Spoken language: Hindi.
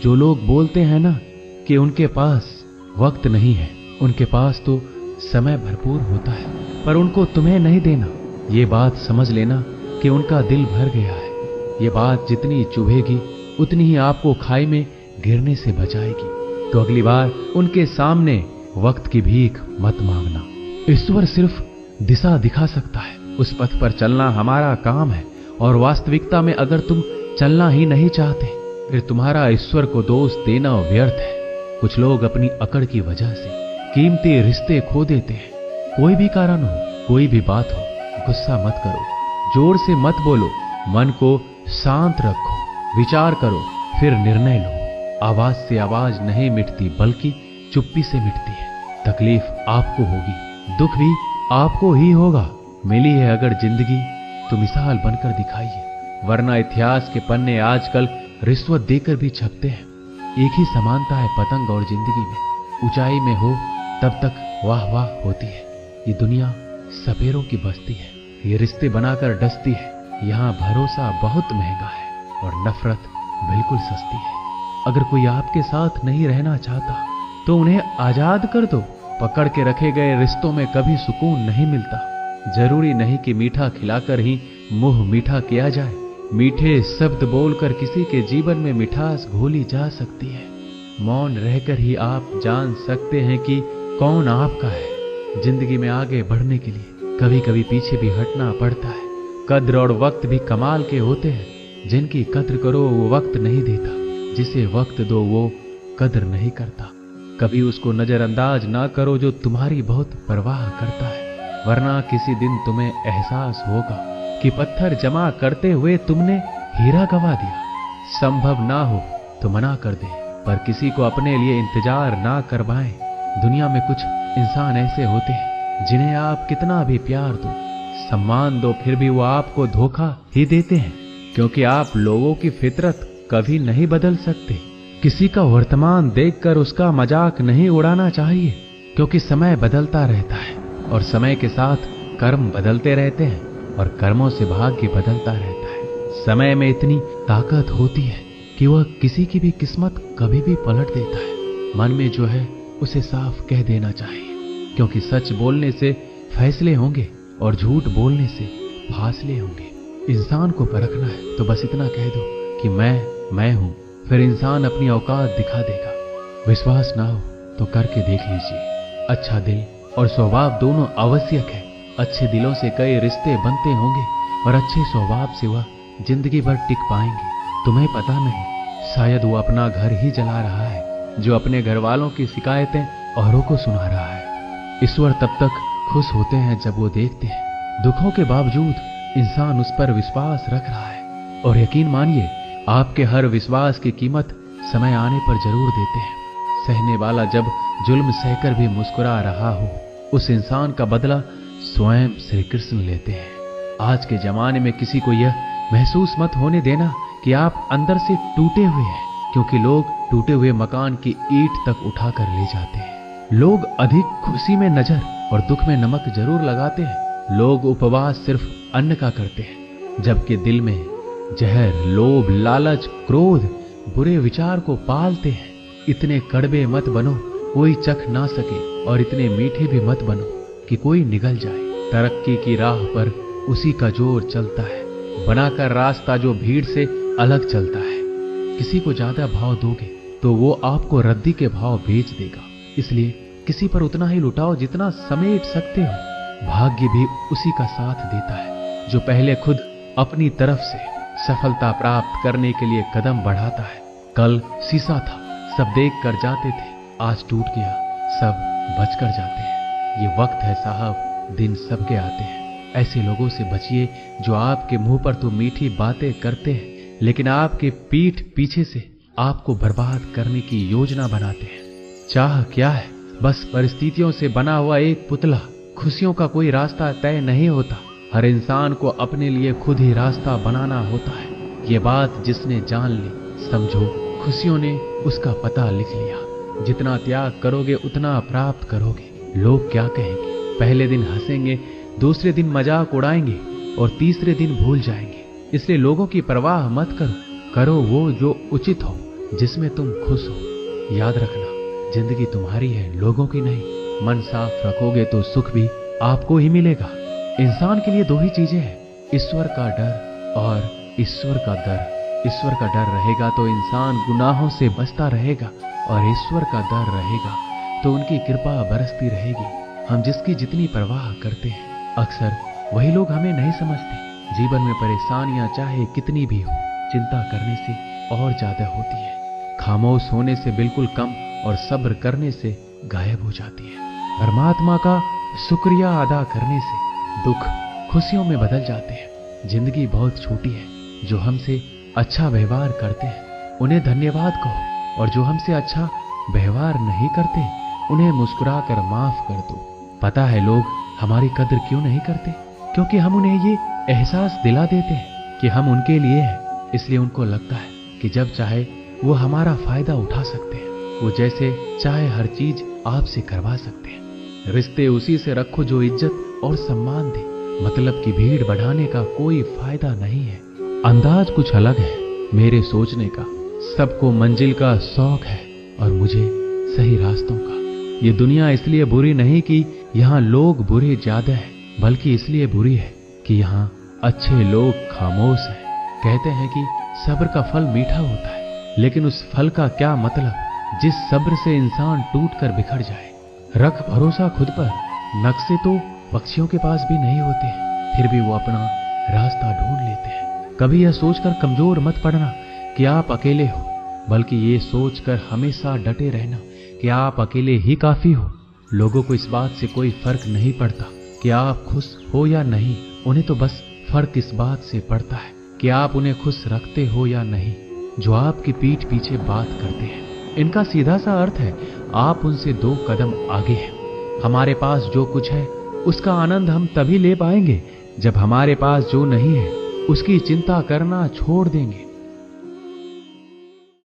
जो लोग बोलते हैं ना कि उनके पास वक्त नहीं है, उनके पास तो समय भरपूर होता है, पर उनको तुम्हें नहीं देना, ये बात समझ लेना कि उनका दिल भर गया है। ये बात जितनी चुभेगी उतनी ही आपको खाई में गिरने से बचाएगी। तो अगली बार उनके सामने वक्त की भीख मत मांगना। ईश्वर सिर्फ दिशा दिखा सकता है, उस पथ पर चलना हमारा काम है। और वास्तविकता में अगर तुम चलना ही नहीं चाहते, फिर तुम्हारा ईश्वर को दोष देना व्यर्थ है। कुछ लोग अपनी अकड़ की वजह से कीमती रिश्ते खो देते हैं। कोई भी कारण हो, कोई भी बात हो, गुस्सा मत करो, जोर से मत बोलो, मन को शांत रखो, विचार करो, फिर निर्णय लो। आवाज से आवाज नहीं मिटती, बल्कि चुप्पी से मिटती है। तकलीफ आपको होगी, दुख भी आपको ही होगा। मिली है अगर जिंदगी तो मिसाल बनकर दिखाइए, वरना इतिहास के पन्ने आजकल रिश्वत देकर भी छपते हैं। एक ही समानता है पतंग और जिंदगी में, ऊंचाई में हो तब तक वाह वाह होती है। ये दुनिया सपेरों की बस्ती है, ये रिश्ते बनाकर डसती है। यहाँ भरोसा बहुत महंगा है और नफरत बिल्कुल सस्ती है। अगर कोई आपके साथ नहीं रहना चाहता तो उन्हें आजाद कर दो। पकड़ के रखे गए रिश्तों में कभी सुकून नहीं मिलता। जरूरी नहीं कि मीठा खिलाकर ही मुंह मीठा किया जाए। मीठे शब्द बोलकर किसी के जीवन में मिठास घोली जा सकती है। मौन रहकर ही आप जान सकते हैं कि कौन आपका है। जिंदगी में आगे बढ़ने के लिए कभी कभी पीछे भी हटना पड़ता है। कद्र और वक्त भी कमाल के होते हैं। जिनकी कद्र करो वो वक्त नहीं देता, जिसे वक्त दो वो कद्र नहीं करता। कभी उसको नजरअंदाज ना करो जो तुम्हारी बहुत परवाह करता है, वरना किसी दिन तुम्हें एहसास होगा कि पत्थर जमा करते हुए तुमने हीरा गवा दिया। संभव ना हो तो मना कर दे, पर किसी को अपने लिए इंतजार ना करवाएं। दुनिया में कुछ इंसान ऐसे होते हैं जिन्हें आप कितना भी प्यार दो, सम्मान दो, फिर भी वो आपको धोखा ही देते हैं, क्योंकि आप लोगों की फितरत कभी नहीं बदल सकते। किसी का वर्तमान देखकर उसका मजाक नहीं उड़ाना चाहिए, क्योंकि समय बदलता रहता है और समय के साथ कर्म बदलते रहते हैं और कर्मों से भाग्य बदलता रहता है। समय में इतनी ताकत होती है कि वह किसी की भी किस्मत कभी भी पलट देता है। मन में जो है उसे साफ कह देना चाहिए, क्योंकि सच बोलने से फैसले होंगे और झूठ बोलने से फासले होंगे। इंसान को परखना है तो बस इतना कह दो कि मैं हूं, फिर इंसान अपनी औकात दिखा देगा। विश्वास ना हो तो करके देख लीजिए। अच्छा दिल और स्वभाव दोनों आवश्यक है। अच्छे दिलों से कई रिश्ते बनते होंगे और अच्छे स्वभाव से वह जिंदगी भर टिक पाएंगे। तुम्हें पता नहीं, शायद वो अपना घर ही जला रहा है जो अपने घर वालों की शिकायतें औरों को सुना रहा है। ईश्वर तब तक खुश होते हैं जब वो देखते हैं दुखों के बावजूद इंसान उस पर विश्वास रख रहा है। और यकीन मानिए, आपके हर विश्वास की कीमत समय आने पर जरूर देते हैं। सहने वाला जब जुल्म सहकर भी मुस्कुरा रहा हो, उस इंसान का बदला स्वयं श्री कृष्ण लेते हैं। आज के जमाने में किसी को यह महसूस मत होने देना कि आप अंदर से टूटे हुए हैं, क्योंकि लोग टूटे हुए मकान की ईंट तक उठाकर ले जाते हैं। लोग अधिक खुशी में नजर और दुख में नमक जरूर लगाते हैं। लोग उपवास सिर्फ अन्न का करते हैं, जबकि दिल में जहर, लोभ, लालच, क्रोध, बुरे विचार को पालते हैं। इतने कड़वे मत बनो कोई चख ना सके, और इतने मीठे भी मत बनो कि कोई निगल जाए। तरक्की की राह पर उसी का जोर चलता है, बनाकर रास्ता जो भीड़ से अलग चलता है। किसी को ज्यादा भाव दोगे तो वो आपको रद्दी के भाव बेच देगा। इसलिए किसी पर उतना ही लुटाओ जितना समेट सकते हो। भाग्य भी उसी का साथ देता है जो पहले खुद अपनी तरफ से सफलता प्राप्त करने के लिए कदम बढ़ाता है। कल शीशा था, सब देख कर जाते थे, आज टूट गया, सब बचकर जाते हैं। ये वक्त है साहब, दिन सबके आते हैं। ऐसे लोगों से बचिए जो आपके मुंह पर तो मीठी बातें करते हैं, लेकिन आपके पीठ पीछे से आपको बर्बाद करने की योजना बनाते हैं। चाह क्या है? बस परिस्थितियों से बना हुआ एक पुतला। खुशियों का कोई रास्ता तय नहीं होता, हर इंसान को अपने लिए खुद ही रास्ता बनाना होता है। ये बात जिसने जान ली, समझो खुशियों ने उसका पता लिख लिया। जितना त्याग करोगे उतना प्राप्त करोगे। लोग क्या कहेंगे? पहले दिन हंसेंगे, दूसरे दिन मजाक उड़ाएंगे और तीसरे दिन भूल जाएंगे। इसलिए लोगों की परवाह मत करो, करो वो जो उचित हो। जिसमें तुम खुश हो। याद रखना, जिंदगी तुम्हारी है, लोगों की नहीं। मन साफ रखोगे तो सुख भी आपको ही मिलेगा। इंसान के लिए दो ही चीजें हैं, ईश्वर का डर और ईश्वर का दर। ईश्वर का डर रहेगा तो इंसान गुनाहों से बचता रहेगा, और ईश्वर का डर रहेगा तो उनकी कृपा बरसती रहेगी। हम जिसकी जितनी परवाह करते हैं, अक्सर वही लोग हमें नहीं समझते। जीवन में परेशानियां चाहे कितनी भी हो, चिंता करने से और ज्यादा होती है। खामोश होने से बिल्कुल कम और सब्र करने से गायब हो जाती है। परमात्मा का शुक्रिया अदा करने से दुख खुशियों में बदल जाते हैं। जिंदगी बहुत छोटी है। जो हमसे अच्छा व्यवहार करते हैं उन्हें धन्यवाद कहो, और जो हमसे अच्छा व्यवहार नहीं करते उन्हें मुस्कुरा कर माफ कर दो। पता है लोग हमारी कदर क्यों नहीं करते? क्योंकि हम उन्हें ये एहसास दिला देते हैं कि हम उनके लिए हैं। इसलिए उनको लगता है कि जब चाहे वो हमारा फायदा उठा सकते हैं। वो जैसे चाहे हर चीज आपसे करवा सकते हैं। रिश्ते उसी से रखो जो इज्जत और सम्मान दे। मतलब की भीड़ बढ़ाने का कोई फायदा नहीं है। अंदाज कुछ अलग है मेरे सोचने का। सबको मंजिल का शौक है और मुझे सही रास्तों का। ये दुनिया इसलिए बुरी नहीं कि यहाँ लोग बुरे ज्यादा हैं, बल्कि इसलिए बुरी है कि यहाँ अच्छे लोग खामोश हैं। कहते हैं कि सब्र का फल मीठा होता है, लेकिन उस फल का क्या मतलब जिस सब्र से इंसान टूट कर बिखर जाए। रख भरोसा खुद पर। नक्शे तो पक्षियों के पास भी नहीं होते हैं, फिर भी वो अपना रास्ता ढूंढ लेते हैं। कभी यह सोचकर कमजोर मत पड़ना कि आप अकेले हो, बल्कि ये सोचकर हमेशा डटे रहना कि आप अकेले ही काफी हो। लोगों को इस बात से कोई फर्क नहीं पड़ता कि आप खुश हो या नहीं। उन्हें तो बस फर्क इस बात से पड़ता है कि आप उन्हें खुश रखते हो या नहीं, जो आपकी पीठ पीछे बात करते हैं। इनका सीधा सा अर्थ है, आप उनसे 2 कदम आगे हैं। हमारे पास जो कुछ है उसका आनंद हम तभी ले पाएंगे जब हमारे पास जो नहीं है उसकी चिंता करना छोड़ देंगे।